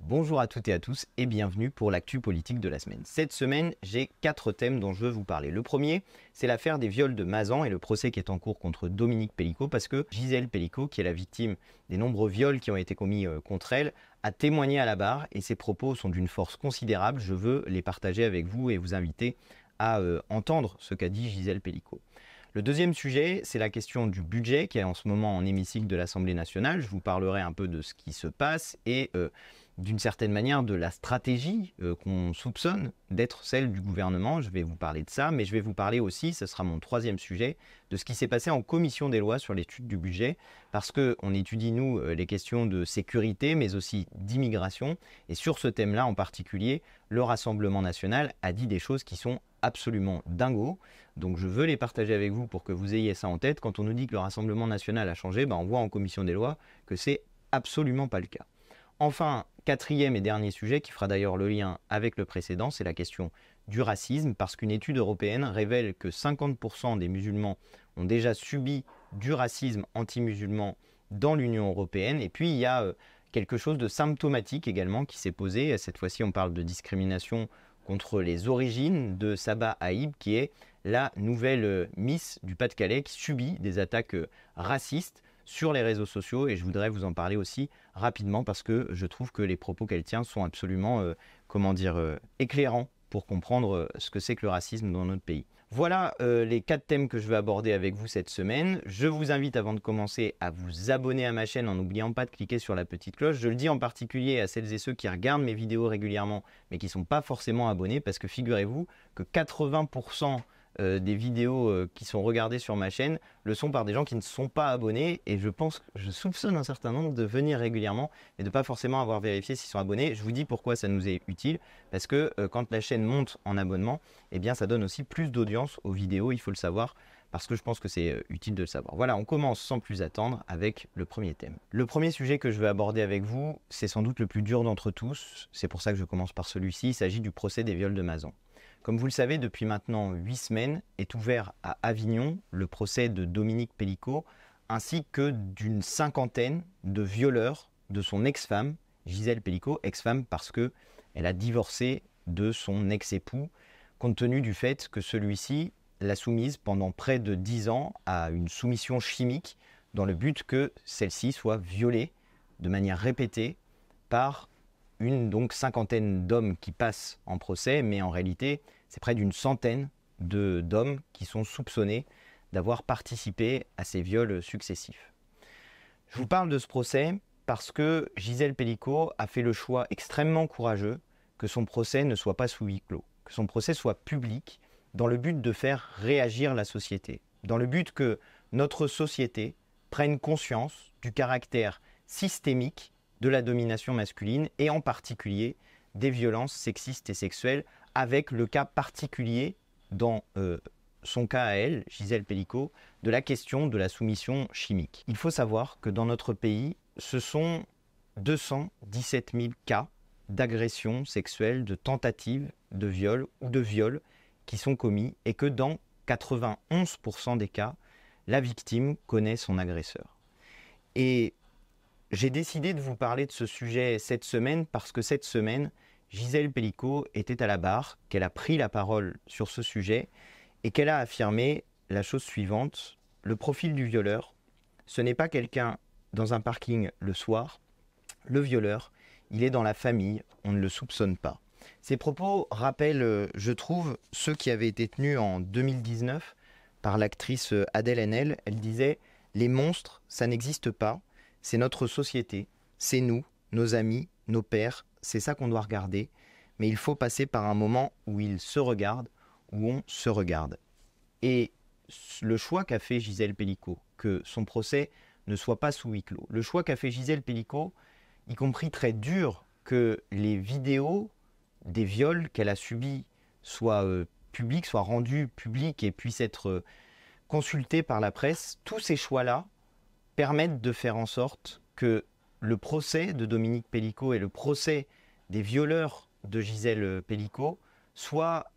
Bonjour à toutes et à tous et bienvenue pour l'actu politique de la semaine. Cette semaine, j'ai 4 thèmes dont je veux vous parler. Le premier, c'est l'affaire des viols de Mazan et le procès qui est en cours contre Dominique Pellicot parce que Gisèle Pellicot, qui est la victime des nombreux viols qui ont été commis contre elle, a témoigné à la barre et ses propos sont d'une force considérable. Je veux les partager avec vous et vous inviter à entendre ce qu'a dit Gisèle Pellicot. Le deuxième sujet, c'est la question du budget qui est en ce moment en hémicycle de l'Assemblée nationale. Je vous parlerai un peu de ce qui se passe et d'une certaine manière de la stratégie qu'on soupçonne d'être celle du gouvernement. Je vais vous parler de ça, mais je vais vous parler aussi, ce sera mon troisième sujet, de ce qui s'est passé en commission des lois sur l'étude du budget, parce qu'on étudie, nous, les questions de sécurité, mais aussi d'immigration. Et sur ce thème-là en particulier, le Rassemblement national a dit des choses qui sont absolument dingos. Donc je veux les partager avec vous pour que vous ayez ça en tête. Quand on nous dit que le Rassemblement national a changé, on voit en commission des lois que c'est absolument pas le cas. Enfin, quatrième et dernier sujet, qui fera d'ailleurs le lien avec le précédent, c'est la question du racisme, parce qu'une étude européenne révèle que 50% des musulmans ont déjà subi du racisme anti-musulman dans l'Union européenne. Et puis il y a quelque chose de symptomatique également qui s'est posé. Cette fois-ci, on parle de discrimination contre les origines de Saba Haïb, qui est la nouvelle Miss du Pas-de-Calais qui subit des attaques racistes sur les réseaux sociaux, et je voudrais vous en parler aussi rapidement parce que je trouve que les propos qu'elle tient sont absolument, éclairants pour comprendre ce que c'est que le racisme dans notre pays. Voilà les 4 thèmes que je vais aborder avec vous cette semaine. Je vous invite avant de commencer à vous abonner à ma chaîne en n'oubliant pas de cliquer sur la petite cloche. Je le dis en particulier à celles et ceux qui regardent mes vidéos régulièrement mais qui ne sont pas forcément abonnés parce que figurez-vous que 80% des vidéos qui sont regardées sur ma chaîne le sont par des gens qui ne sont pas abonnés et je soupçonne un certain nombre de venir régulièrement et de ne pas forcément avoir vérifié s'ils sont abonnés. Je vous dis pourquoi ça nous est utile, parce que quand la chaîne monte en abonnement, eh bien ça donne aussi plus d'audience aux vidéos, il faut le savoir, parce que je pense que c'est utile de le savoir. Voilà, on commence sans plus attendre avec le premier thème. Le premier sujet que je veux aborder avec vous, c'est sans doute le plus dur d'entre tous, c'est pour ça que je commence par celui-ci, il s'agit du procès des viols de Mazan. Comme vous le savez, depuis maintenant 8 semaines est ouvert à Avignon le procès de Dominique Pellicot ainsi que d'une cinquantaine de violeurs de son ex-femme, Gisèle Pellicot, ex-femme parce qu'elle a divorcé de son ex-époux compte tenu du fait que celui-ci l'a soumise pendant près de 10 ans à une soumission chimique dans le but que celle-ci soit violée de manière répétée par une cinquantaine d'hommes qui passent en procès, mais en réalité, c'est près d'une centaine d'hommes qui sont soupçonnés d'avoir participé à ces viols successifs. Je vous parle de ce procès parce que Gisèle Pellicot a fait le choix extrêmement courageux que son procès ne soit pas sous huis clos, que son procès soit public, dans le but de faire réagir la société, dans le but que notre société prenne conscience du caractère systémique de la domination masculine et en particulier des violences sexistes et sexuelles, avec le cas particulier dans son cas à elle, Gisèle Pellicot, de la question de la soumission chimique. Il faut savoir que dans notre pays, ce sont 217 000 cas d'agressions sexuelles, de tentatives de viol ou de viol qui sont commis et que dans 91% des cas, la victime connaît son agresseur. Et j'ai décidé de vous parler de ce sujet cette semaine parce que cette semaine, Gisèle Pellicot était à la barre, qu'elle a pris la parole sur ce sujet et qu'elle a affirmé la chose suivante. Le profil du violeur, ce n'est pas quelqu'un dans un parking le soir. Le violeur, il est dans la famille, on ne le soupçonne pas. Ces propos rappellent, je trouve, ceux qui avaient été tenus en 2019 par l'actrice Adèle Haenel. Elle disait « Les monstres, ça n'existe pas. C'est notre société, c'est nous, nos amis, nos pères, c'est ça qu'on doit regarder, mais il faut passer par un moment où ils se regardent, où on se regarde. » Et le choix qu'a fait Gisèle Pellicot, que son procès ne soit pas sous huis clos, le choix qu'a fait Gisèle Pellicot, y compris très dur, que les vidéos des viols qu'elle a subis soient publiques, soient rendues publiques et puissent être consultées par la presse, tous ces choix-là permettent de faire en sorte que le procès de Dominique Pellicot et le procès des violeurs de Gisèle Pellicot soit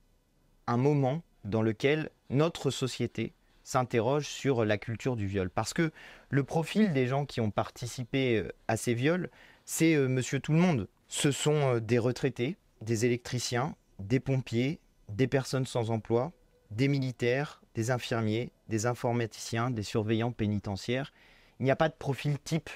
un moment dans lequel notre société s'interroge sur la culture du viol. Parce que le profil des gens qui ont participé à ces viols, c'est monsieur tout le monde. Ce sont des retraités, des électriciens, des pompiers, des personnes sans emploi, des militaires, des infirmiers, des informaticiens, des surveillants pénitentiaires. Il n'y a pas de profil type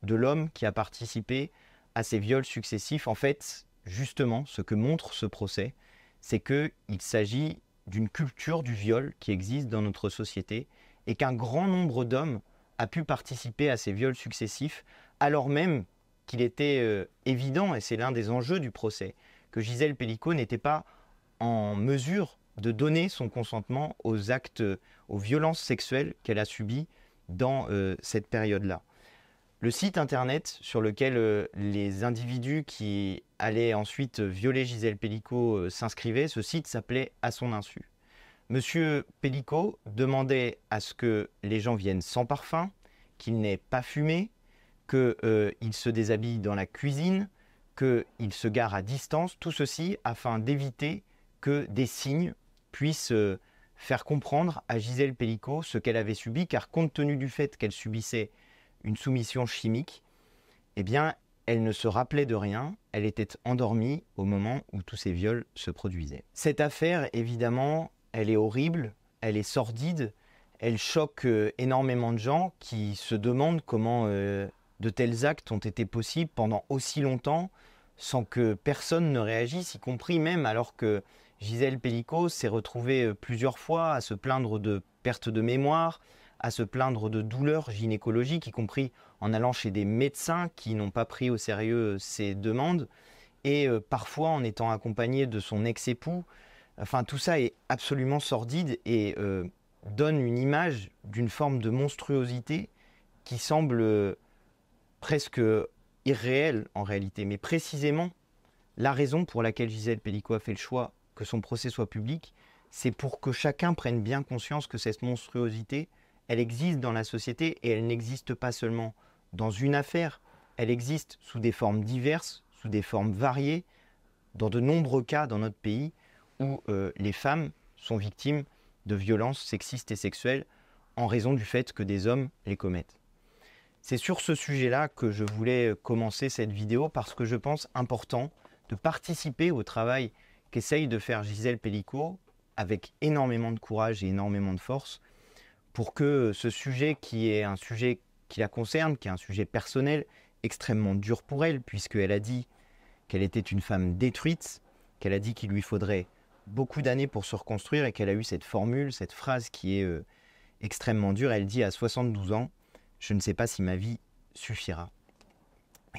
de l'homme qui a participé à ces viols successifs. En fait, justement, ce que montre ce procès, c'est qu'il s'agit d'une culture du viol qui existe dans notre société et qu'un grand nombre d'hommes a pu participer à ces viols successifs, alors même qu'il était évident, et c'est l'un des enjeux du procès, que Gisèle Pelicot n'était pas en mesure de donner son consentement aux actes, aux violences sexuelles qu'elle a subies dans cette période-là. Le site internet sur lequel les individus qui allaient ensuite violer Gisèle Pelicot s'inscrivaient, ce site s'appelait « À son insu ». Monsieur Pelicot demandait à ce que les gens viennent sans parfum, qu'ils n'aient pas fumé, qu'ils se déshabillent dans la cuisine, qu'ils se garent à distance, tout ceci afin d'éviter que des signes puissent faire comprendre à Gisèle Pelicot ce qu'elle avait subi, car compte tenu du fait qu'elle subissait une soumission chimique, eh bien, elle ne se rappelait de rien, elle était endormie au moment où tous ces viols se produisaient. Cette affaire, évidemment, elle est horrible, elle est sordide, elle choque énormément de gens qui se demandent comment de tels actes ont été possibles pendant aussi longtemps sans que personne ne réagisse, y compris même alors que Gisèle Pelicot s'est retrouvée plusieurs fois à se plaindre de perte de mémoire, à se plaindre de douleurs gynécologiques, y compris en allant chez des médecins qui n'ont pas pris au sérieux ses demandes, et parfois en étant accompagnée de son ex-époux. Enfin, tout ça est absolument sordide et donne une image d'une forme de monstruosité qui semble presque irréelle en réalité. Mais précisément, la raison pour laquelle Gisèle Pelicot a fait le choix que son procès soit public, c'est pour que chacun prenne bien conscience que cette monstruosité, elle existe dans la société et elle n'existe pas seulement dans une affaire, elle existe sous des formes diverses, sous des formes variées, dans de nombreux cas dans notre pays où les femmes sont victimes de violences sexistes et sexuelles en raison du fait que des hommes les commettent. C'est sur ce sujet-là que je voulais commencer cette vidéo parce que je pense important de participer au travail qu'essaye de faire Gisèle Pelicot avec énormément de courage et énormément de force pour que ce sujet qui est un sujet qui la concerne, qui est un sujet personnel, extrêmement dur pour elle, puisqu'elle a dit qu'elle était une femme détruite, qu'elle a dit qu'il lui faudrait beaucoup d'années pour se reconstruire et qu'elle a eu cette formule, cette phrase qui est extrêmement dure. Elle dit à 72 ans, « Je ne sais pas si ma vie suffira ».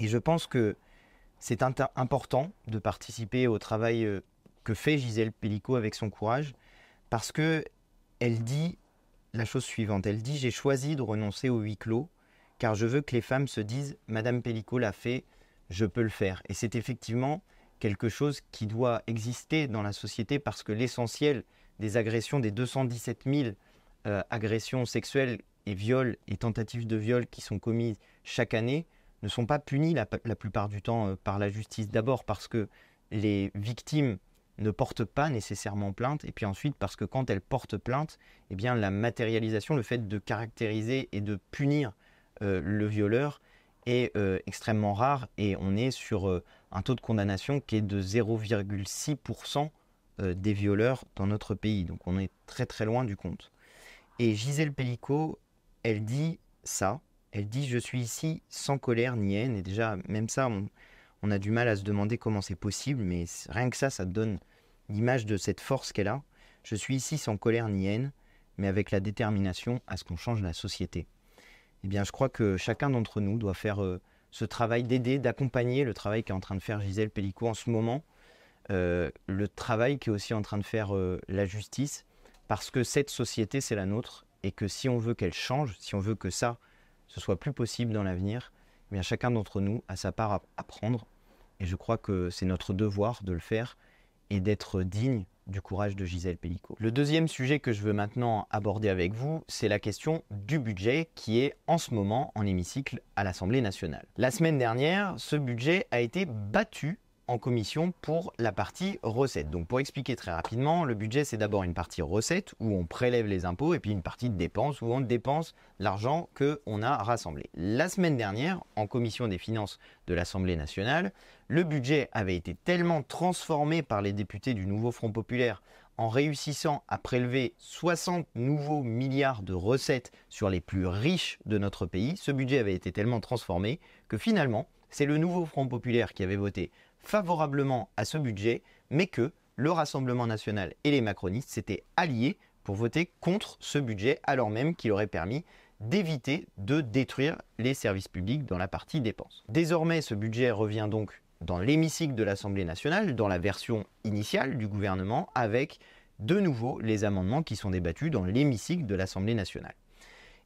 Et je pense que c'est important de participer au travail que fait Gisèle Pelicot avec son courage, parce qu'elle dit la chose suivante. Elle dit « J'ai choisi de renoncer au huis clos, car je veux que les femmes se disent « Madame Pelicot l'a fait, je peux le faire ». Et c'est effectivement quelque chose qui doit exister dans la société, parce que l'essentiel des agressions, des 217 000 agressions sexuelles et viols et tentatives de viol qui sont commises chaque année, ne sont pas punis la plupart du temps par la justice. D'abord parce que les victimes ne portent pas nécessairement plainte, et puis ensuite parce que quand elles portent plainte, eh bien la matérialisation, le fait de caractériser et de punir le violeur est extrêmement rare, et on est sur un taux de condamnation qui est de 0,6% des violeurs dans notre pays. Donc on est très très loin du compte. Et Gisèle Pelicot, elle dit ça, elle dit « Je suis ici sans colère ni haine ». Et déjà, même ça, on a du mal à se demander comment c'est possible, mais rien que ça donne l'image de cette force qu'elle a. « Je suis ici sans colère ni haine, mais avec la détermination à ce qu'on change la société ». Eh bien, je crois que chacun d'entre nous doit faire ce travail d'aider, d'accompagner le travail qu'est en train de faire Gisèle Pelicot en ce moment, le travail qu'est aussi en train de faire la justice, parce que cette société, c'est la nôtre, et que si on veut qu'elle change, si on veut que ça, ce soit plus possible dans l'avenir, eh bien chacun d'entre nous a sa part à prendre, et je crois que c'est notre devoir de le faire et d'être digne du courage de Gisèle Pelicot. Le deuxième sujet que je veux maintenant aborder avec vous, c'est la question du budget qui est en ce moment en hémicycle à l'Assemblée nationale. La semaine dernière, ce budget a été battu en commission pour la partie recettes. Donc pour expliquer très rapidement, le budget c'est d'abord une partie recettes où on prélève les impôts et puis une partie de dépenses où on dépense l'argent qu'on a rassemblé. La semaine dernière, en commission des finances de l'Assemblée nationale, le budget avait été tellement transformé par les députés du nouveau Front populaire en réussissant à prélever 60 nouveaux milliards de recettes sur les plus riches de notre pays, ce budget avait été tellement transformé que finalement, c'est le nouveau Front populaire qui avait voté favorablement à ce budget, mais que le Rassemblement national et les macronistes s'étaient alliés pour voter contre ce budget, alors même qu'il aurait permis d'éviter de détruire les services publics dans la partie dépenses. Désormais, ce budget revient donc dans l'hémicycle de l'Assemblée nationale, dans la version initiale du gouvernement, avec de nouveau les amendements qui sont débattus dans l'hémicycle de l'Assemblée nationale.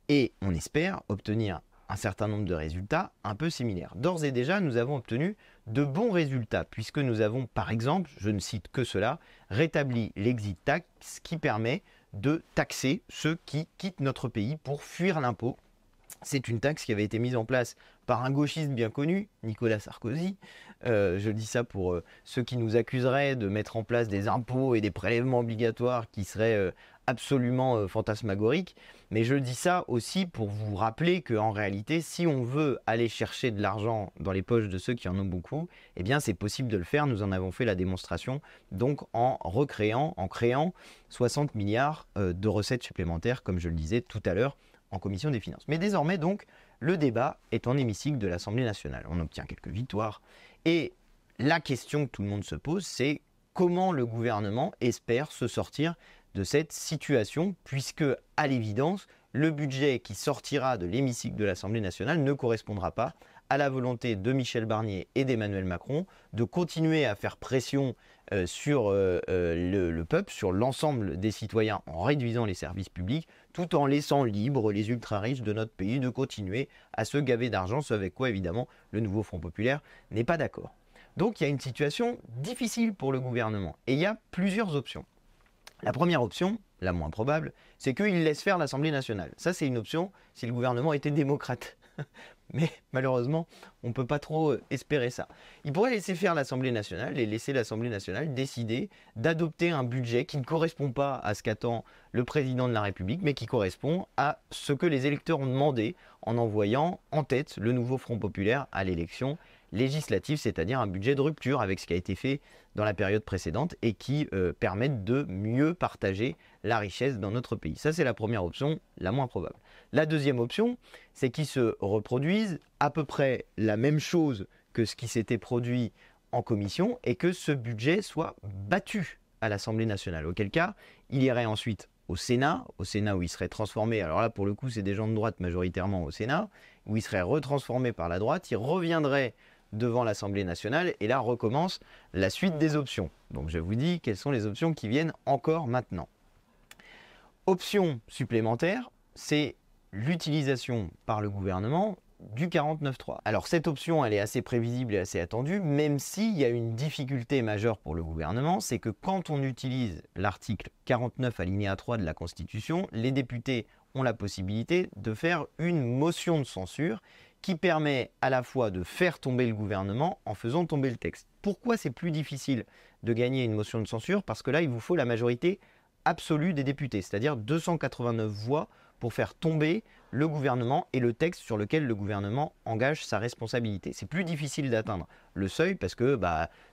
Et on espère obtenir un certain nombre de résultats un peu similaires. D'ores et déjà, nous avons obtenu de bons résultats, puisque nous avons, par exemple, je ne cite que cela, rétabli l'exit tax qui permet de taxer ceux qui quittent notre pays pour fuir l'impôt. C'est une taxe qui avait été mise en place par un gauchiste bien connu, Nicolas Sarkozy. Je dis ça pour ceux qui nous accuseraient de mettre en place des impôts et des prélèvements obligatoires qui seraient absolument fantasmagoriques. Mais je dis ça aussi pour vous rappeler qu'en réalité, si on veut aller chercher de l'argent dans les poches de ceux qui en ont beaucoup, eh bien c'est possible de le faire. Nous en avons fait la démonstration donc en créant 60 milliards de recettes supplémentaires, comme je le disais tout à l'heure, en commission des finances. Mais désormais, donc, le débat est en hémicycle de l'Assemblée nationale. On obtient quelques victoires. Et la question que tout le monde se pose, c'est comment le gouvernement espère se sortir de cette situation, puisque, à l'évidence, le budget qui sortira de l'hémicycle de l'Assemblée nationale ne correspondra pas à la volonté de Michel Barnier et d'Emmanuel Macron de continuer à faire pression sur le peuple, sur l'ensemble des citoyens en réduisant les services publics, tout en laissant libres les ultra-riches de notre pays de continuer à se gaver d'argent, ce avec quoi évidemment le nouveau Front populaire n'est pas d'accord. Donc il y a une situation difficile pour le gouvernement et il y a plusieurs options. La première option, la moins probable, c'est qu'il laisse faire l'Assemblée nationale. Ça c'est une option si le gouvernement était démocrate. Mais malheureusement, on ne peut pas trop espérer ça. Il pourrait laisser faire l'Assemblée nationale et laisser l'Assemblée nationale décider d'adopter un budget qui ne correspond pas à ce qu'attend le président de la République, mais qui correspond à ce que les électeurs ont demandé en envoyant en tête le nouveau Front populaire à l'élection législative, c'est-à-dire un budget de rupture avec ce qui a été fait dans la période précédente et qui permettent de mieux partager la richesse dans notre pays. Ça, c'est la première option, la moins probable. La deuxième option, c'est qu'ils se reproduisent à peu près la même chose que ce qui s'était produit en commission et que ce budget soit battu à l'Assemblée nationale. Auquel cas, il irait ensuite au Sénat où il serait transformé, alors là pour le coup c'est des gens de droite majoritairement au Sénat, où il serait retransformé par la droite, il reviendrait devant l'Assemblée nationale et là recommence la suite des options. Donc je vous dis quelles sont les options qui viennent encore maintenant. Option supplémentaire, c'est l'utilisation par le gouvernement du 49.3. Alors cette option, elle est assez prévisible et assez attendue, même s'il y a une difficulté majeure pour le gouvernement, c'est que quand on utilise l'article 49 alinéa 3 de la Constitution, les députés ont la possibilité de faire une motion de censure qui permet à la fois de faire tomber le gouvernement en faisant tomber le texte. Pourquoi c'est plus difficile de gagner une motion de censure? Parce que là, il vous faut la majorité absolue des députés, c'est-à-dire 289 voix pour faire tomber le gouvernement et le texte sur lequel le gouvernement engage sa responsabilité. C'est plus difficile d'atteindre le seuil parce que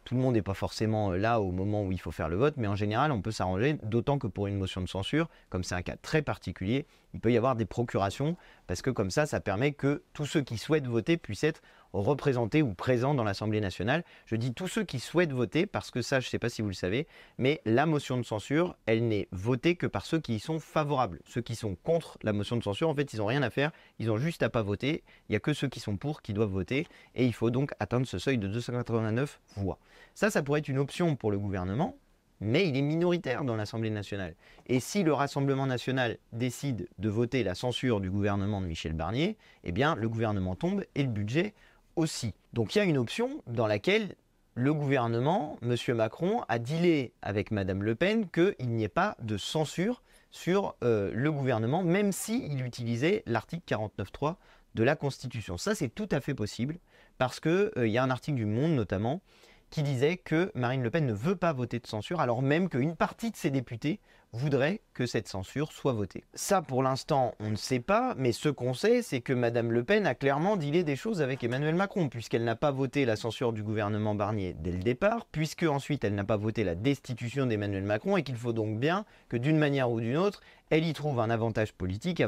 tout le monde n'est pas forcément là au moment où il faut faire le vote, mais en général on peut s'arranger, d'autant que pour une motion de censure, comme c'est un cas très particulier, il peut y avoir des procurations parce que comme ça permet que tous ceux qui souhaitent voter puissent être représentés ou présents dans l'Assemblée nationale. Je dis tous ceux qui souhaitent voter parce que ça, je ne sais pas si vous le savez, mais la motion de censure, elle n'est votée que par ceux qui y sont favorables. Ceux qui sont contre la motion de censure, en fait, ils n'ont rien à faire, ils ont juste à pas voter. Il n'y a que ceux qui sont pour qui doivent voter et il faut donc atteindre ce seuil de 289 voix. Ça pourrait être une option pour le gouvernement, mais il est minoritaire dans l'Assemblée nationale. Et si le Rassemblement national décide de voter la censure du gouvernement de Michel Barnier, eh bien le gouvernement tombe et le budget aussi. Donc il y a une option dans laquelle le gouvernement, M. Macron, a dealé avec Mme Le Pen qu'il n'y ait pas de censure sur le gouvernement, même s'il utilisait l'article 49.3 de la Constitution. Ça, c'est tout à fait possible, parce qu'il y a un article du Monde, notamment, qui disait que Marine Le Pen ne veut pas voter de censure, alors même qu'une partie de ses députés voudrait que cette censure soit votée. Ça, pour l'instant, on ne sait pas, mais ce qu'on sait, c'est que Madame Le Pen a clairement dealé des choses avec Emmanuel Macron, puisqu'elle n'a pas voté la censure du gouvernement Barnier dès le départ, puisque ensuite elle n'a pas voté la destitution d'Emmanuel Macron, et qu'il faut donc bien que d'une manière ou d'une autre, elle y trouve un avantage politique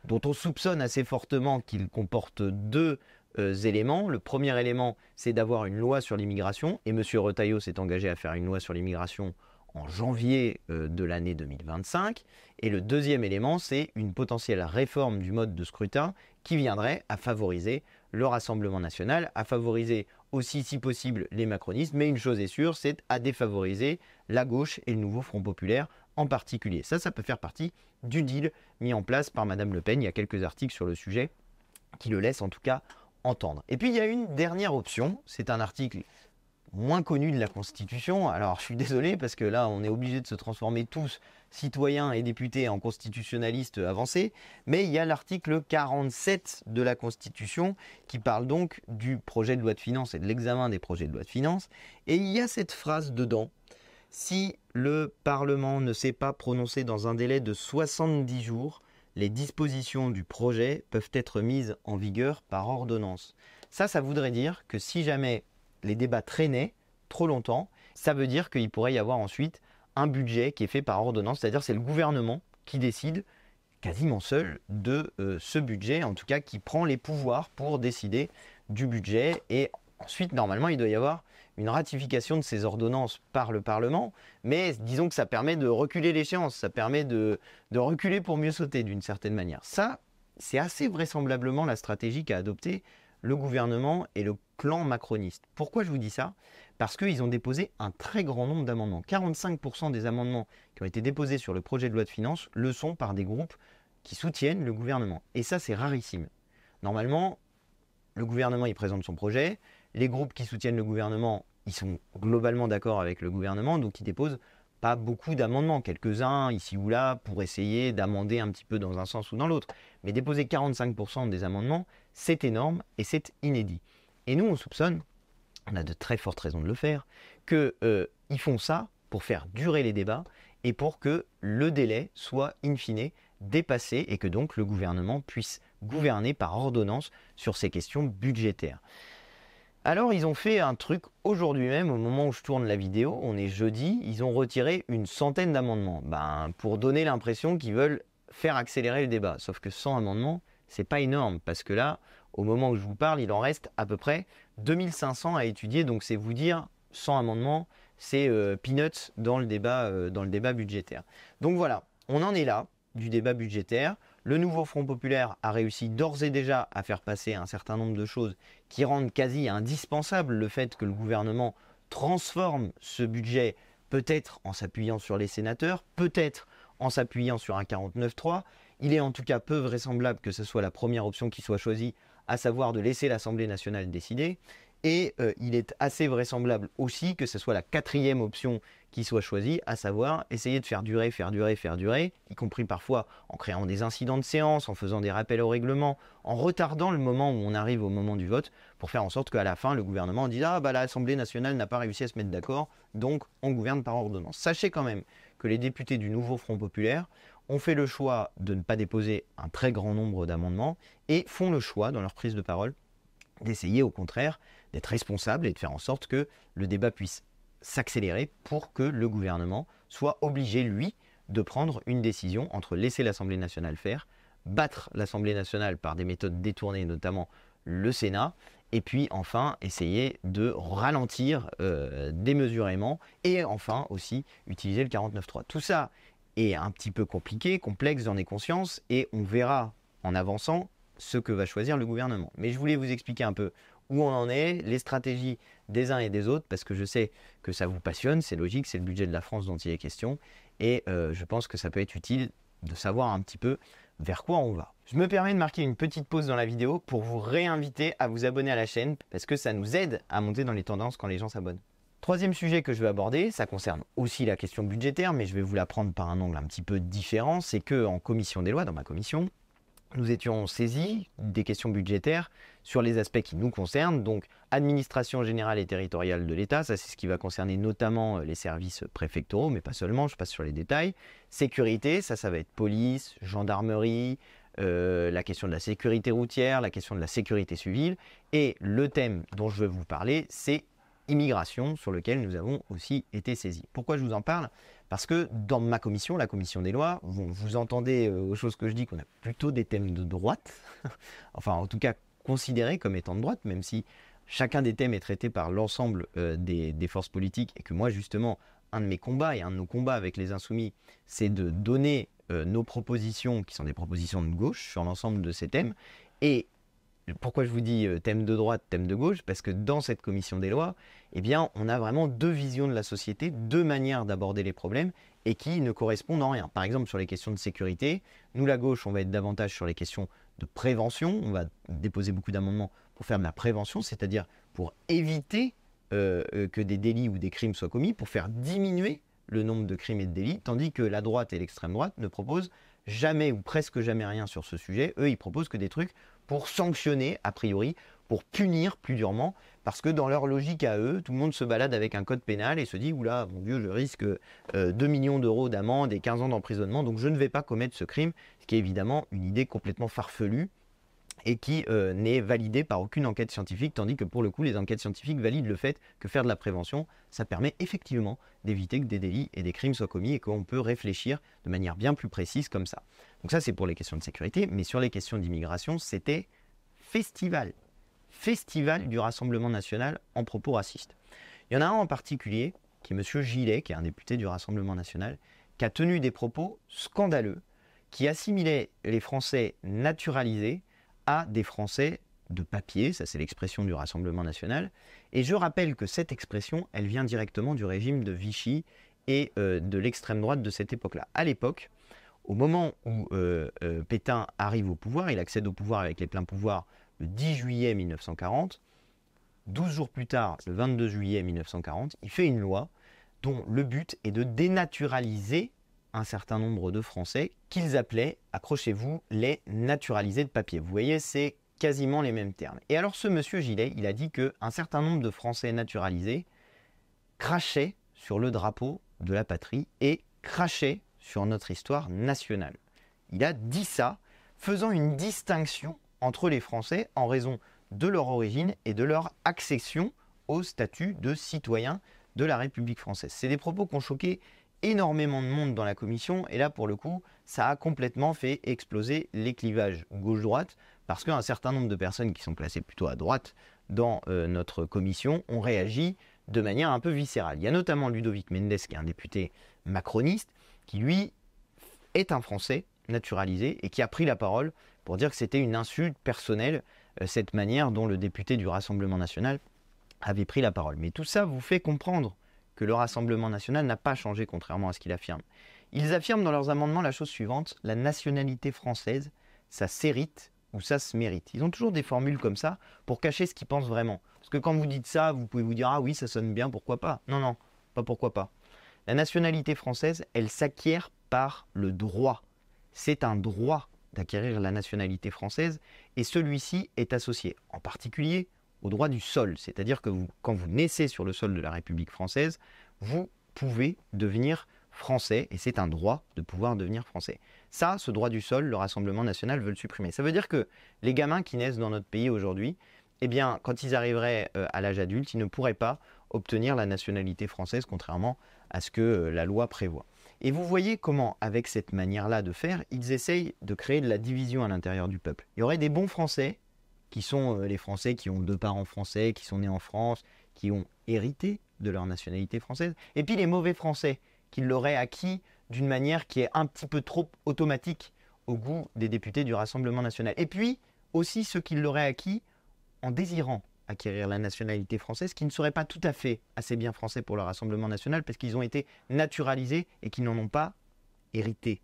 dont on soupçonne assez fortement qu'il comporte deux éléments. Le premier élément, c'est d'avoir une loi sur l'immigration, et M. Retailleau s'est engagé à faire une loi sur l'immigration en janvier de l'année 2025. Et le deuxième élément, c'est une potentielle réforme du mode de scrutin qui viendrait à favoriser le Rassemblement national, à favoriser aussi, si possible, les macronistes. Mais une chose est sûre, c'est à défavoriser la gauche et le nouveau Front populaire en particulier. Ça peut faire partie du deal mis en place par Madame Le Pen. Il y a quelques articles sur le sujet qui le laissent en tout cas entendre. Et puis il y a une dernière option, c'est un article moins connu de la Constitution. Alors je suis désolé parce que là on est obligé de se transformer tous, citoyens et députés, en constitutionnalistes avancés, mais il y a l'article 47 de la Constitution qui parle donc du projet de loi de finances et de l'examen des projets de loi de finances, et il y a cette phrase dedans: si le Parlement ne s'est pas prononcé dans un délai de 70 jours, les dispositions du projet peuvent être mises en vigueur par ordonnance. Ça voudrait dire que si jamais les débats traînaient trop longtemps, ça veut dire qu'il pourrait y avoir ensuite un budget qui est fait par ordonnance, c'est-à-dire c'est le gouvernement qui décide quasiment seul de ce budget, en tout cas qui prend les pouvoirs pour décider du budget, et ensuite normalement il doit y avoir une ratification de ces ordonnances par le Parlement, mais disons que ça permet de reculer l'échéance, ça permet de reculer pour mieux sauter d'une certaine manière. Ça, c'est assez vraisemblablement la stratégie qu'a adoptée le gouvernement et le clan macroniste. Pourquoi je vous dis ça? Parce qu'ils ont déposé un très grand nombre d'amendements. 45% des amendements qui ont été déposés sur le projet de loi de finances le sont par des groupes qui soutiennent le gouvernement. Et ça, c'est rarissime. Normalement, le gouvernement, il présente son projet. Les groupes qui soutiennent le gouvernement, ils sont globalement d'accord avec le gouvernement, donc ils déposent pas beaucoup d'amendements, quelques-uns ici ou là, pour essayer d'amender un petit peu dans un sens ou dans l'autre. Mais déposer 45% des amendements, c'est énorme et c'est inédit. Et nous, on soupçonne, on a de très fortes raisons de le faire, qu'ils font ça pour faire durer les débats et pour que le délai soit in fine dépassé et que donc le gouvernement puisse gouverner par ordonnance sur ces questions budgétaires. Alors ils ont fait un truc aujourd'hui même, au moment où je tourne la vidéo, on est jeudi, ils ont retiré une centaine d'amendements, pour donner l'impression qu'ils veulent faire accélérer le débat. Sauf que 100 amendements, c'est pas énorme, parce que là, au moment où je vous parle, il en reste à peu près 2500 à étudier, donc c'est vous dire, 100 amendements, c'est peanuts dans le débat budgétaire. Donc voilà, on en est là, du débat budgétaire. Le nouveau Front populaire a réussi d'ores et déjà à faire passer un certain nombre de choses qui rendent quasi indispensable le fait que le gouvernement transforme ce budget, peut-être en s'appuyant sur les sénateurs, peut-être en s'appuyant sur un 49.3. Il est en tout cas peu vraisemblable que ce soit la première option qui soit choisie, à savoir de laisser l'Assemblée nationale décider. Et il est assez vraisemblable aussi que ce soit la quatrième option qui soit choisie, à savoir essayer de faire durer, y compris parfois en créant des incidents de séance, en faisant des rappels au règlement, en retardant le moment où on arrive au moment du vote, pour faire en sorte qu'à la fin, le gouvernement dise « Ah, l'Assemblée nationale n'a pas réussi à se mettre d'accord, donc on gouverne par ordonnance ». Sachez quand même que les députés du nouveau Front populaire ont fait le choix de ne pas déposer un très grand nombre d'amendements et font le choix, dans leur prise de parole, d'essayer au contraire d'être responsable et de faire en sorte que le débat puisse s'accélérer pour que le gouvernement soit obligé, lui, de prendre une décision entre laisser l'Assemblée nationale faire, battre l'Assemblée nationale par des méthodes détournées, notamment le Sénat, et puis enfin essayer de ralentir démesurément, et enfin aussi utiliser le 49.3. Tout ça est un petit peu compliqué, complexe, j'en ai conscience, et on verra en avançant ce que va choisir le gouvernement. Mais je voulais vous expliquer un peu où on en est, les stratégies des uns et des autres, parce que je sais que ça vous passionne, c'est logique, c'est le budget de la France dont il est question, et je pense que ça peut être utile de savoir un petit peu vers quoi on va. Je me permets de marquer une petite pause dans la vidéo pour vous réinviter à vous abonner à la chaîne, parce que ça nous aide à monter dans les tendances quand les gens s'abonnent. Troisième sujet que je vais aborder, ça concerne aussi la question budgétaire, mais je vais vous la prendre par un angle un petit peu différent, c'est qu'en commission des lois, dans ma commission, nous étions saisis des questions budgétaires sur les aspects qui nous concernent, donc administration générale et territoriale de l'État, ça c'est ce qui va concerner notamment les services préfectoraux, mais pas seulement, je passe sur les détails. Sécurité, ça va être police, gendarmerie, la question de la sécurité routière, la question de la sécurité civile, et le thème dont je veux vous parler, c'est immigration, sur lequel nous avons aussi été saisis. Pourquoi je vous en parle ? Parce que dans ma commission, la commission des lois, vous entendez aux choses que je dis qu'on a plutôt des thèmes de droite, enfin en tout cas considérés comme étant de droite, même si chacun des thèmes est traité par l'ensemble des forces politiques, et que moi justement, un de mes combats et un de nos combats avec les Insoumis, c'est de donner nos propositions, qui sont des propositions de gauche, sur l'ensemble de ces thèmes. Et pourquoi je vous dis thème de droite, thème de gauche ? Parce que dans cette commission des lois, eh bien, on a vraiment deux visions de la société, deux manières d'aborder les problèmes et qui ne correspondent en rien. Par exemple, sur les questions de sécurité, nous, la gauche, on va être davantage sur les questions de prévention. On va déposer beaucoup d'amendements pour faire de la prévention, c'est-à-dire pour éviter que des délits ou des crimes soient commis, pour faire diminuer le nombre de crimes et de délits, tandis que la droite et l'extrême droite ne proposent jamais ou presque jamais rien sur ce sujet. Eux, ils proposent que des trucs pour sanctionner, a priori, pour punir plus durement, parce que dans leur logique à eux, tout le monde se balade avec un code pénal et se dit « Oula, mon Dieu, je risque 2 millions d'euros d'amende et 15 ans d'emprisonnement, donc je ne vais pas commettre ce crime », ce qui est évidemment une idée complètement farfelue et qui n'est validée par aucune enquête scientifique, tandis que pour le coup, les enquêtes scientifiques valident le fait que faire de la prévention, ça permet effectivement d'éviter que des délits et des crimes soient commis et qu'on peut réfléchir de manière bien plus précise comme ça. Donc ça, c'est pour les questions de sécurité, mais sur les questions d'immigration, c'était festival du Rassemblement national en propos racistes. Il y en a un en particulier, qui est M. Gillet, qui est un député du Rassemblement national, qui a tenu des propos scandaleux, qui assimilait les Français naturalisés à des Français de papier, ça c'est l'expression du Rassemblement national, et je rappelle que cette expression, elle vient directement du régime de Vichy et de l'extrême droite de cette époque-là. À l'époque, au moment où Pétain arrive au pouvoir, il accède au pouvoir avec les pleins pouvoirs le 10 juillet 1940, 12 jours plus tard, le 22 juillet 1940, il fait une loi dont le but est de dénaturaliser un certain nombre de Français qu'ils appelaient, accrochez-vous, les naturalisés de papier. Vous voyez, c'est quasiment les mêmes termes. Et alors ce monsieur Gillet, il a dit qu'un certain nombre de Français naturalisés crachaient sur le drapeau de la patrie et crachaient sur notre histoire nationale. Il a dit ça, faisant une distinction entre les Français en raison de leur origine et de leur accession au statut de citoyen de la République française. C'est des propos qui ont choqué énormément de monde dans la commission, et là pour le coup ça a complètement fait exploser les clivages gauche-droite, parce qu'un certain nombre de personnes qui sont placées plutôt à droite dans notre commission ont réagi de manière un peu viscérale. Il y a notamment Ludovic Mendes, qui est un député macroniste, qui lui est un Français naturalisé et qui a pris la parole pour dire que c'était une insulte personnelle, cette manière dont le député du Rassemblement national avait pris la parole. Mais tout ça vous fait comprendre que le Rassemblement national n'a pas changé, contrairement à ce qu'il affirme. Ils affirment dans leurs amendements la chose suivante: la nationalité française, ça s'hérite ou ça se mérite. Ils ont toujours des formules comme ça pour cacher ce qu'ils pensent vraiment. Parce que quand vous dites ça, vous pouvez vous dire « Ah oui, ça sonne bien, pourquoi pas ?» Non, non, pas pourquoi pas. La nationalité française, elle s'acquiert par le droit. C'est un droit d'acquérir la nationalité française, et celui-ci est associé en particulier au droit du sol, c'est-à-dire que quand vous naissez sur le sol de la République française, vous pouvez devenir français, et c'est un droit de pouvoir devenir français. Ça, ce droit du sol, le Rassemblement national veut le supprimer. Ça veut dire que les gamins qui naissent dans notre pays aujourd'hui, eh bien, quand ils arriveraient à l'âge adulte, ils ne pourraient pas obtenir la nationalité française, contrairement à ce que la loi prévoit. Et vous voyez comment, avec cette manière-là de faire, ils essayent de créer de la division à l'intérieur du peuple. Il y aurait des bons Français, qui sont les Français qui ont 2 parents français, qui sont nés en France, qui ont hérité de leur nationalité française, et puis les mauvais Français, qui l'auraient acquis d'une manière qui est un petit peu trop automatique au goût des députés du Rassemblement national. Et puis aussi ceux qui l'auraient acquis en désirant acquérir la nationalité française, qui ne serait pas tout à fait assez bien français pour le Rassemblement national, parce qu'ils ont été naturalisés et qu'ils n'en ont pas hérité.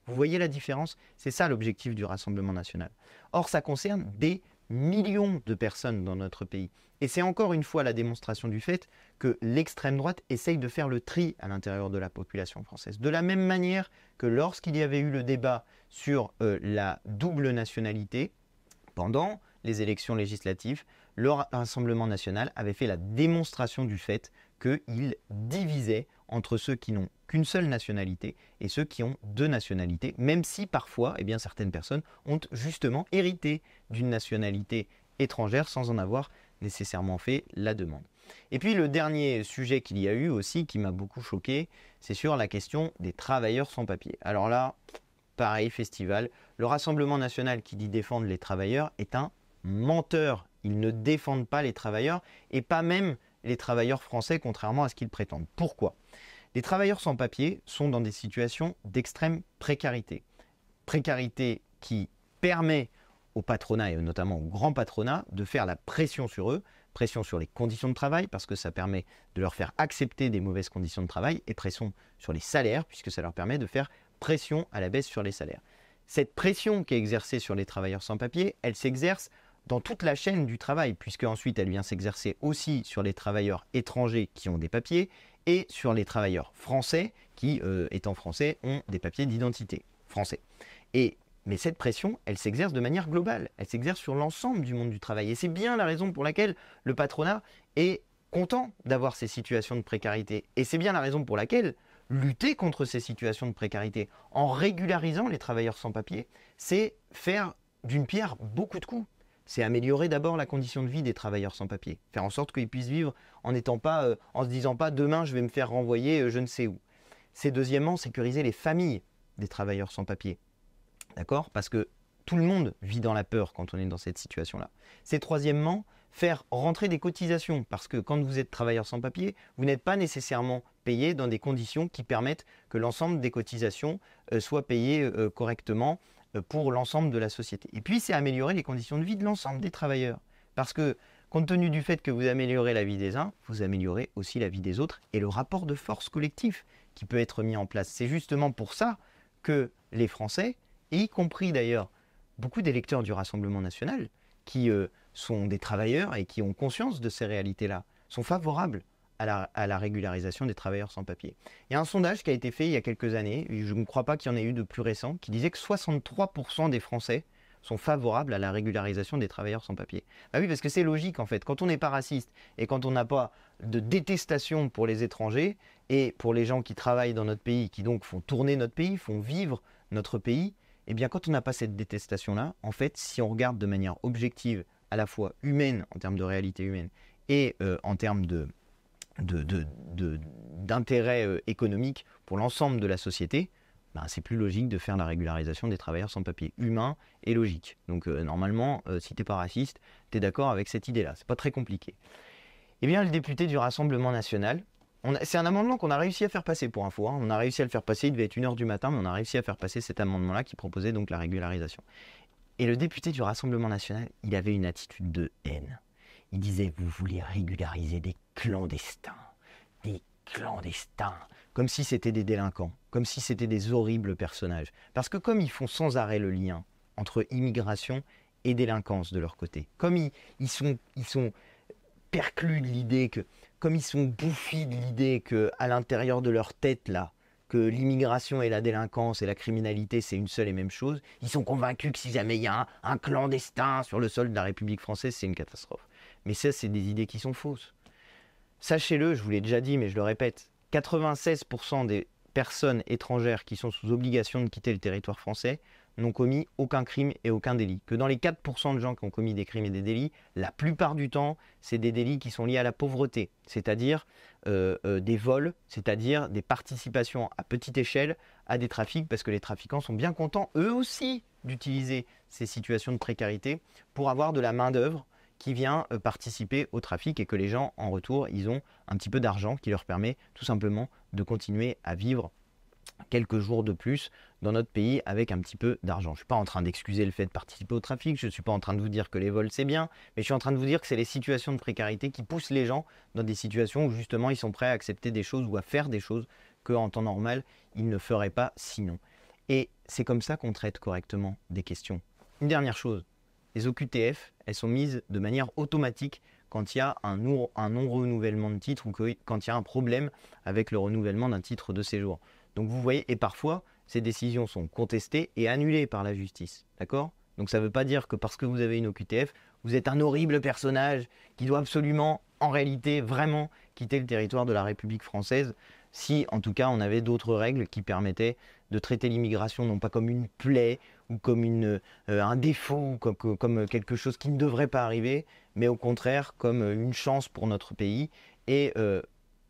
Vous voyez la différence? C'est ça l'objectif du Rassemblement national. Or, ça concerne des millions de personnes dans notre pays. Et c'est encore une fois la démonstration du fait que l'extrême droite essaye de faire le tri à l'intérieur de la population française. De la même manière que lorsqu'il y avait eu le débat sur la double nationalité, pendant les élections législatives, le Rassemblement national avait fait la démonstration du fait qu'il divisait entre ceux qui n'ont qu'une seule nationalité et ceux qui ont deux nationalités, même si parfois, eh bien, certaines personnes ont justement hérité d'une nationalité étrangère sans en avoir nécessairement fait la demande. Et puis le dernier sujet qu'il y a eu aussi, qui m'a beaucoup choqué, c'est sur la question des travailleurs sans papier. Alors là, pareil, festival, le Rassemblement national qui dit défendre les travailleurs est un menteur. Ils ne défendent pas les travailleurs et pas même les travailleurs français, contrairement à ce qu'ils prétendent. Pourquoi ? Les travailleurs sans papier sont dans des situations d'extrême précarité. Précarité qui permet au patronat et notamment au grand patronat de faire la pression sur eux, pression sur les conditions de travail parce que ça permet de leur faire accepter des mauvaises conditions de travail et pression sur les salaires puisque ça leur permet de faire pression à la baisse sur les salaires. Cette pression qui est exercée sur les travailleurs sans papier, elle s'exerce dans toute la chaîne du travail puisque ensuite elle vient s'exercer aussi sur les travailleurs étrangers qui ont des papiers et sur les travailleurs français qui, étant français, ont des papiers d'identité français. Mais cette pression, elle s'exerce de manière globale. Elle s'exerce sur l'ensemble du monde du travail. Et c'est bien la raison pour laquelle le patronat est content d'avoir ces situations de précarité. Et c'est bien la raison pour laquelle lutter contre ces situations de précarité en régularisant les travailleurs sans papier, c'est faire d'une pierre beaucoup de coups. C'est améliorer d'abord la condition de vie des travailleurs sans papier. Faire en sorte qu'ils puissent vivre en se disant pas demain je vais me faire renvoyer je ne sais où. C'est deuxièmement sécuriser les familles des travailleurs sans papier. D'accord ? Parce que tout le monde vit dans la peur quand on est dans cette situation-là. C'est troisièmement faire rentrer des cotisations. Parce que quand vous êtes travailleur sans papier, vous n'êtes pas nécessairement payé dans des conditions qui permettent que l'ensemble des cotisations soient payées correctement pour l'ensemble de la société. Et puis, c'est améliorer les conditions de vie de l'ensemble des travailleurs. Parce que, compte tenu du fait que vous améliorez la vie des uns, vous améliorez aussi la vie des autres et le rapport de force collectif qui peut être mis en place. C'est justement pour ça que les Français, et y compris d'ailleurs beaucoup d'électeurs du Rassemblement national, qui sont des travailleurs et qui ont conscience de ces réalités-là, sont favorables à la régularisation des travailleurs sans papier. Il y a un sondage qui a été fait il y a quelques années, je ne crois pas qu'il y en ait eu de plus récent, qui disait que 63% des Français sont favorables à la régularisation des travailleurs sans papier. Bah oui, parce que c'est logique en fait. Quand on n'est pas raciste et quand on n'a pas de détestation pour les étrangers et pour les gens qui travaillent dans notre pays, qui donc font tourner notre pays, font vivre notre pays, eh bien quand on n'a pas cette détestation-là, en fait, si on regarde de manière objective, à la fois humaine, en termes de réalité humaine, et en termes d'intérêt économique pour l'ensemble de la société, ben, c'est plus logique de faire la régularisation des travailleurs sans papier. Humain et logique. Donc normalement, si tu n'es pas raciste, tu es d'accord avec cette idée-là. C'est pas très compliqué. Eh bien, le député du Rassemblement national, c'est un amendement qu'on a réussi à faire passer pour info. On a réussi à le faire passer, il devait être 1h du matin, mais on a réussi à faire passer cet amendement-là qui proposait donc la régularisation. Et le député du Rassemblement national, il avait une attitude de haine. Il disait, vous voulez régulariser des clandestins. Des clandestins. Comme si c'était des délinquants. Comme si c'était des horribles personnages. Parce que comme ils font sans arrêt le lien entre immigration et délinquance de leur côté, comme ils sont perclus de l'idée que, comme ils sont bouffis de l'idée qu'à l'intérieur de leur tête, là, que l'immigration et la délinquance et la criminalité, c'est une seule et même chose, ils sont convaincus que si jamais il y a un clandestin sur le sol de la République française, c'est une catastrophe. Mais ça, c'est des idées qui sont fausses. Sachez-le, je vous l'ai déjà dit, mais je le répète, 96% des personnes étrangères qui sont sous obligation de quitter le territoire français n'ont commis aucun crime et aucun délit. Que dans les 4% de gens qui ont commis des crimes et des délits, la plupart du temps, c'est des délits qui sont liés à la pauvreté, c'est-à-dire des vols, c'est-à-dire des participations à petite échelle à des trafics, parce que les trafiquants sont bien contents, eux aussi, d'utiliser ces situations de précarité pour avoir de la main-d'œuvre qui vient participer au trafic et que les gens, en retour, ils ont un petit peu d'argent qui leur permet tout simplement de continuer à vivre quelques jours de plus dans notre pays avec un petit peu d'argent. Je ne suis pas en train d'excuser le fait de participer au trafic, je ne suis pas en train de vous dire que les vols c'est bien, mais je suis en train de vous dire que c'est les situations de précarité qui poussent les gens dans des situations où justement ils sont prêts à accepter des choses ou à faire des choses qu'en temps normal ils ne feraient pas sinon. Et c'est comme ça qu'on traite correctement des questions. Une dernière chose, les OQTF, elles sont mises de manière automatique quand il y a un non-renouvellement de titre ou quand il y a un problème avec le renouvellement d'un titre de séjour. Donc vous voyez, et parfois, ces décisions sont contestées et annulées par la justice. D'accord ? Donc ça ne veut pas dire que parce que vous avez une OQTF, vous êtes un horrible personnage qui doit absolument, en réalité, vraiment quitter le territoire de la République française, si en tout cas on avait d'autres règles qui permettaient de traiter l'immigration non pas comme une plaie ou comme un défaut, comme quelque chose qui ne devrait pas arriver, mais au contraire comme une chance pour notre pays et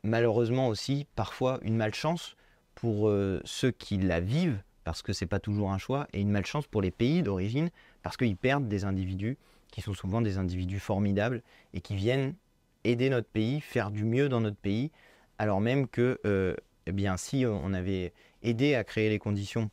malheureusement aussi parfois une malchance pour ceux qui la vivent, parce que ce n'est pas toujours un choix, et une malchance pour les pays d'origine, parce qu'ils perdent des individus qui sont souvent des individus formidables et qui viennent aider notre pays, faire du mieux dans notre pays, alors même que eh bien, si on avait aidé à créer les conditions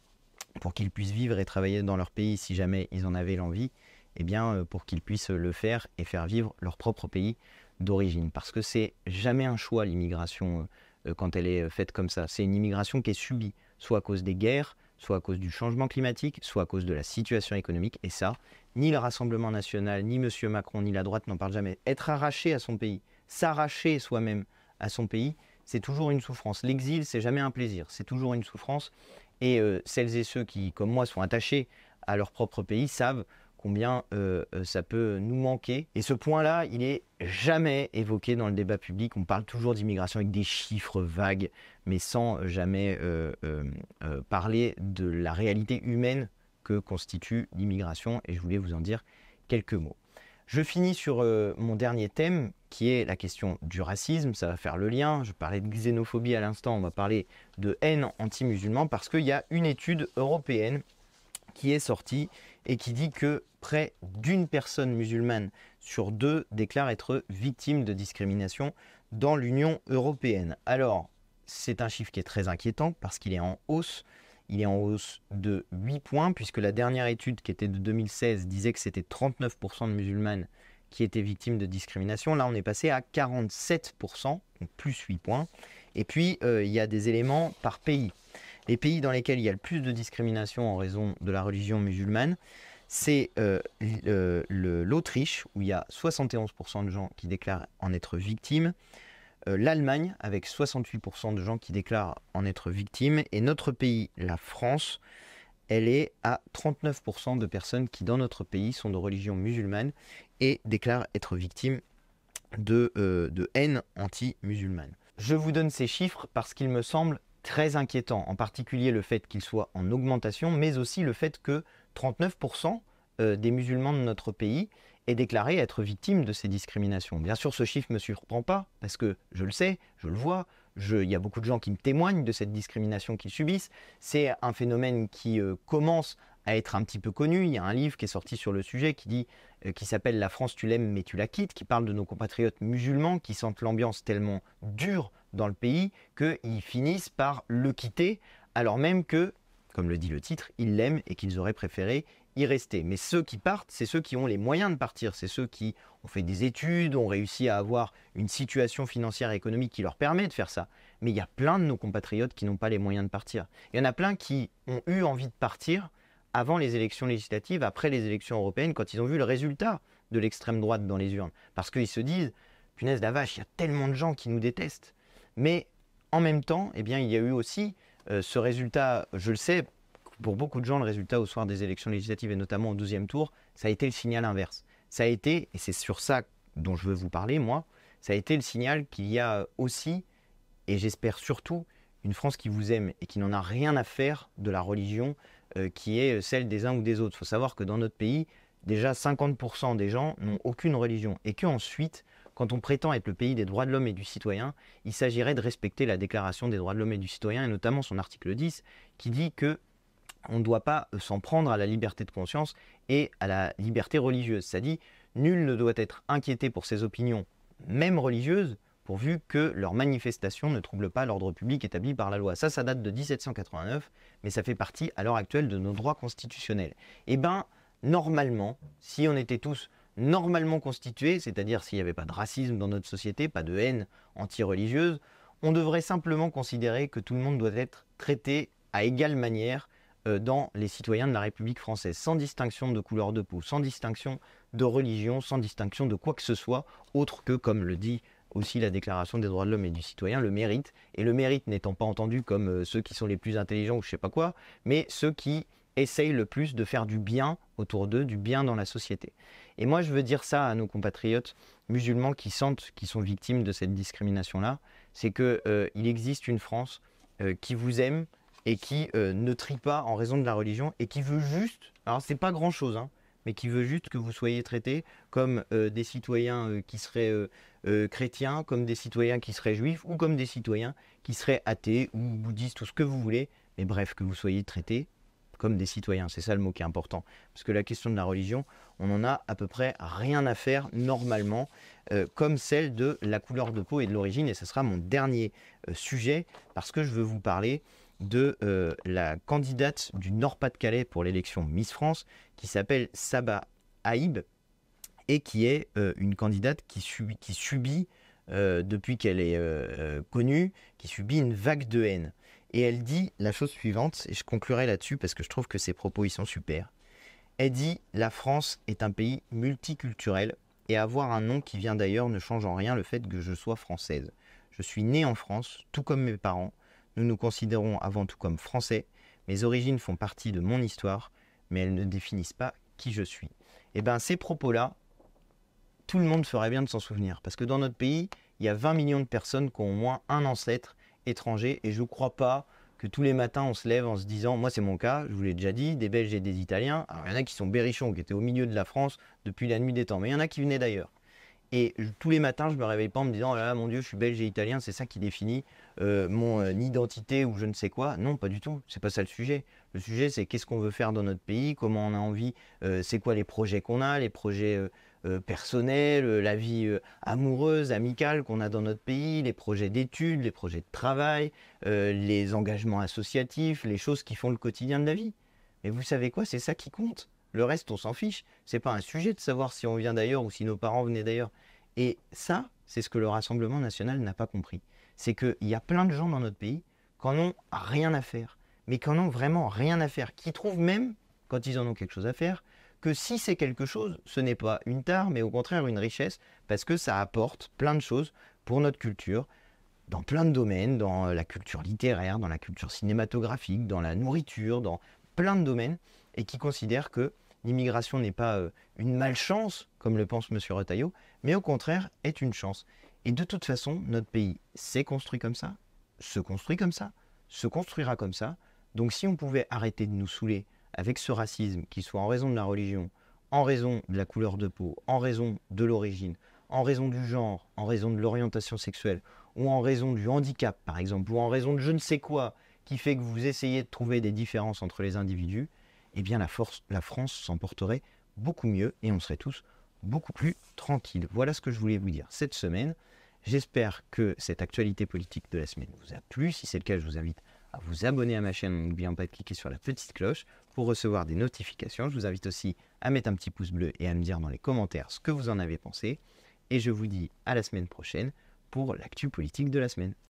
pour qu'ils puissent vivre et travailler dans leur pays si jamais ils en avaient l'envie, eh bien, pour qu'ils puissent le faire et faire vivre leur propre pays d'origine. Parce que c'est jamais un choix l'immigration quand elle est faite comme ça. C'est une immigration qui est subie, soit à cause des guerres, soit à cause du changement climatique, soit à cause de la situation économique. Et ça, ni le Rassemblement national, ni M. Macron, ni la droite n'en parlent jamais. Être arraché à son pays, s'arracher soi-même à son pays, c'est toujours une souffrance. L'exil, c'est jamais un plaisir, c'est toujours une souffrance. Et celles et ceux qui, comme moi, sont attachés à leur propre pays savent combien ça peut nous manquer. Et ce point-là, il est jamais évoqué dans le débat public. On parle toujours d'immigration avec des chiffres vagues, mais sans jamais parler de la réalité humaine que constitue l'immigration. Et je voulais vous en dire quelques mots. Je finis sur mon dernier thème, qui est la question du racisme. Ça va faire le lien. Je parlais de xénophobie à l'instant, on va parler de haine anti-musulman, parce qu'il y a une étude européenne qui est sortie et qui dit que près d'une personne musulmane sur deux déclare être victime de discrimination dans l'Union européenne. Alors, c'est un chiffre qui est très inquiétant parce qu'il est en hausse. Il est en hausse de 8 points, puisque la dernière étude, qui était de 2016, disait que c'était 39% de musulmanes qui étaient victimes de discrimination. Là, on est passé à 47%, donc plus 8 points. Et puis, il y a des éléments par pays. Les pays dans lesquels il y a le plus de discrimination en raison de la religion musulmane, c'est l'Autriche, où il y a 71% de gens qui déclarent en être victimes, l'Allemagne, avec 68% de gens qui déclarent en être victimes, et notre pays, la France, elle est à 39% de personnes qui, dans notre pays, sont de religion musulmane et déclarent être victimes de haine anti-musulmane. Je vous donne ces chiffres parce qu'ils me semblent très inquiétants, en particulier le fait qu'ils soient en augmentation, mais aussi le fait que 39% des musulmans de notre pays aient déclaré être victimes de ces discriminations. Bien sûr, ce chiffre ne me surprend pas, parce que je le sais, je le vois, il y a beaucoup de gens qui me témoignent de cette discrimination qu'ils subissent. C'est un phénomène qui commence à être un petit peu connu. Il y a un livre qui est sorti sur le sujet qui s'appelle « La France, tu l'aimes mais tu la quittes », qui parle de nos compatriotes musulmans qui sentent l'ambiance tellement dure dans le pays qu'ils finissent par le quitter, alors même que, comme le dit le titre, ils l'aiment et qu'ils auraient préféré y rester. Mais ceux qui partent, c'est ceux qui ont les moyens de partir, c'est ceux qui ont fait des études, ont réussi à avoir une situation financière et économique qui leur permet de faire ça. Mais il y a plein de nos compatriotes qui n'ont pas les moyens de partir. Il y en a plein qui ont eu envie de partir avant les élections législatives, après les élections européennes, quand ils ont vu le résultat de l'extrême droite dans les urnes. Parce qu'ils se disent, punaise la vache, il y a tellement de gens qui nous détestent. Mais en même temps, eh bien, il y a eu aussi ce résultat, je le sais, pour beaucoup de gens, le résultat au soir des élections législatives et notamment au 12e tour, ça a été le signal inverse. Ça a été, et c'est sur ça dont je veux vous parler, moi, ça a été le signal qu'il y a aussi, et j'espère surtout, une France qui vous aime et qui n'en a rien à faire de la religion qui est celle des uns ou des autres. Il faut savoir que dans notre pays, déjà 50% des gens n'ont aucune religion et qu'ensuite, quand on prétend être le pays des droits de l'homme et du citoyen, il s'agirait de respecter la Déclaration des droits de l'homme et du citoyen, et notamment son article 10, qui dit que on ne doit pas s'en prendre à la liberté de conscience et à la liberté religieuse. Ça dit, nul ne doit être inquiété pour ses opinions, même religieuses, pourvu que leurs manifestations ne troublent pas l'ordre public établi par la loi. Ça date de 1789, mais ça fait partie à l'heure actuelle de nos droits constitutionnels. Eh bien, normalement, si on était tous normalement constitués, c'est-à-dire s'il n'y avait pas de racisme dans notre société, pas de haine anti-religieuse, on devrait simplement considérer que tout le monde doit être traité à égale manière dans les citoyens de la République française, sans distinction de couleur de peau, sans distinction de religion, sans distinction de quoi que ce soit, autre que, comme le dit aussi la Déclaration des droits de l'homme et du citoyen, le mérite. Et le mérite n'étant pas entendu comme ceux qui sont les plus intelligents ou je sais pas quoi, mais ceux qui essayent le plus de faire du bien autour d'eux, du bien dans la société. Et moi, je veux dire ça à nos compatriotes musulmans qui sentent qu'ils sont victimes de cette discrimination-là, c'est qu'il existe une France qui vous aime et qui ne trie pas en raison de la religion et qui veut juste, alors c'est pas grand-chose, hein, mais qui veut juste que vous soyez traités comme des citoyens qui seraient chrétiens, comme des citoyens qui seraient juifs ou comme des citoyens qui seraient athées ou bouddhistes, tout ce que vous voulez, mais bref, que vous soyez traités comme des citoyens, c'est ça le mot qui est important. Parce que la question de la religion, on en a à peu près rien à faire normalement, comme celle de la couleur de peau et de l'origine. Et ce sera mon dernier sujet, parce que je veux vous parler de la candidate du Nord-Pas-de-Calais pour l'élection Miss France, qui s'appelle Saba Haïb, et qui est une candidate qui subit depuis qu'elle est connue, qui subit une vague de haine. Et elle dit la chose suivante, et je conclurai là-dessus parce que je trouve que ses propos ils sont super. Elle dit « La France est un pays multiculturel et avoir un nom qui vient d'ailleurs ne change en rien le fait que je sois française. Je suis née en France, tout comme mes parents. Nous nous considérons avant tout comme français. Mes origines font partie de mon histoire, mais elles ne définissent pas qui je suis. » Et bien ces propos-là, tout le monde ferait bien de s'en souvenir. Parce que dans notre pays, il y a 20 millions de personnes qui ont au moins un ancêtre étrangers et je ne crois pas que tous les matins on se lève en se disant, moi c'est mon cas, je vous l'ai déjà dit, des Belges et des Italiens, alors il y en a qui sont berrichons, qui étaient au milieu de la France depuis la nuit des temps, mais il y en a qui venaient d'ailleurs. Et tous les matins je me réveille pas en me disant, oh là là mon Dieu je suis belge et italien, c'est ça qui définit mon identité ou je ne sais quoi. Non, pas du tout, c'est pas ça le sujet. Le sujet c'est qu'est-ce qu'on veut faire dans notre pays, comment on a envie, c'est quoi les projets qu'on a, les projets personnels, la vie amoureuse, amicale qu'on a dans notre pays, les projets d'études, les projets de travail, les engagements associatifs, les choses qui font le quotidien de la vie. Mais vous savez quoi, c'est ça qui compte. Le reste, on s'en fiche. C'est pas un sujet de savoir si on vient d'ailleurs ou si nos parents venaient d'ailleurs. Et ça, c'est ce que le Rassemblement national n'a pas compris. C'est qu'il y a plein de gens dans notre pays qui en ont rien à faire. Mais qui en ont vraiment rien à faire. Qui trouvent même, quand ils en ont quelque chose à faire, que si c'est quelque chose, ce n'est pas une tare, mais au contraire une richesse, parce que ça apporte plein de choses pour notre culture, dans plein de domaines, dans la culture littéraire, dans la culture cinématographique, dans la nourriture, dans plein de domaines, et qui considèrent que l'immigration n'est pas une malchance, comme le pense M. Retailleau, mais au contraire est une chance. Et de toute façon, notre pays s'est construit comme ça, se construit comme ça, se construira comme ça. Donc si on pouvait arrêter de nous saouler avec ce racisme, qui soit en raison de la religion, en raison de la couleur de peau, en raison de l'origine, en raison du genre, en raison de l'orientation sexuelle, ou en raison du handicap par exemple, ou en raison de je ne sais quoi, qui fait que vous essayez de trouver des différences entre les individus, eh bien la France s'en porterait beaucoup mieux et on serait tous beaucoup plus tranquilles. Voilà ce que je voulais vous dire cette semaine. J'espère que cette actualité politique de la semaine vous a plu. Si c'est le cas, je vous invite à vous abonner à ma chaîne en n'oubliant pas de cliquer sur la petite cloche pour recevoir des notifications. Je vous invite aussi à mettre un petit pouce bleu et à me dire dans les commentaires ce que vous en avez pensé. Et je vous dis à la semaine prochaine pour l'actu politique de la semaine.